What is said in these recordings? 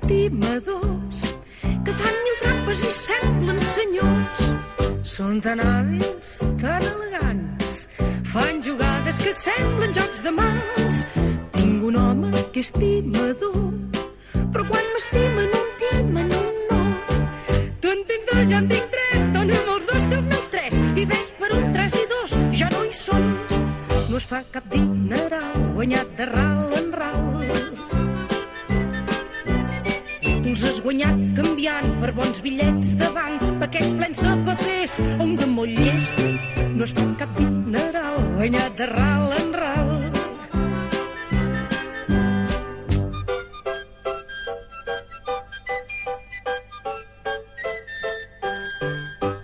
estimadors que fan mil trampes i semblen senyors. Són tan hàbils, tan elegants, fan jugades que semblen jocs de mans. Tinc un home que és timador, però quan m'estimen un timen un no. Tu en tens dos, jo en tinc tres, dona'm els dos dels meus tres, i ves per un 3 i 2, ja no hi són. No es fa cap dineral guanyat de ral en ral. Tu els has guanyat canviant per bons bitllets de banc, paquets plens de papers o un de molt llest. No es fa cap dineral guanyat de ral en ral.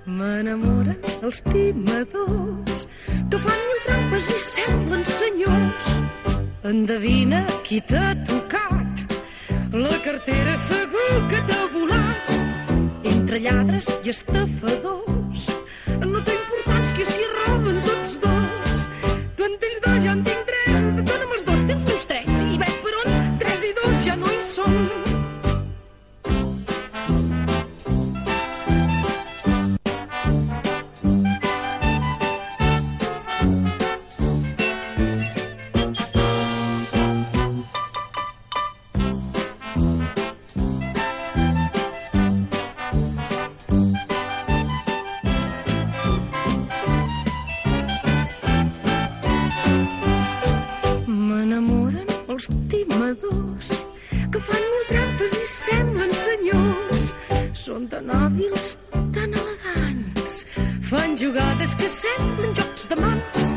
M'enamoren els timadors que fan mil trampes i semblen senyors. Endevina qui t'ha tocat, la cartera segur que t'ha volat. Entre lladres i estafadors no té importància si roben tots dos. Tu en tens dos, jo en tinc tres, dona'm els dos teus meus tres, i ves per on 3 i 2 ja no hi són. M'enamoren els timadors que fan mil trampes i semblen senyors. Són tan hàbils, tan elegants, fan jugades que semblen jocs de mans.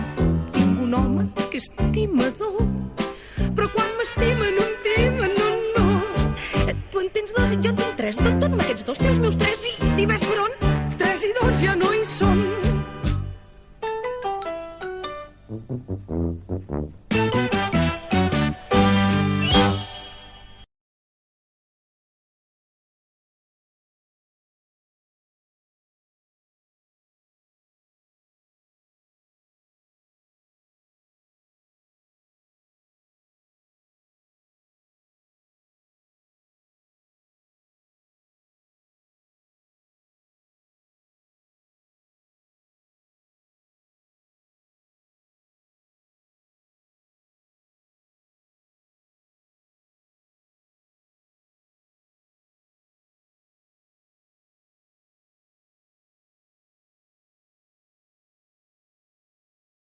Tinc un home que és timador, però quan m'estimen un timen un no. Tu en tens dos i jo en tinc tres, dona'm aquests dos, té els meus tres, i ves per on 3 i 2 ja no hi són.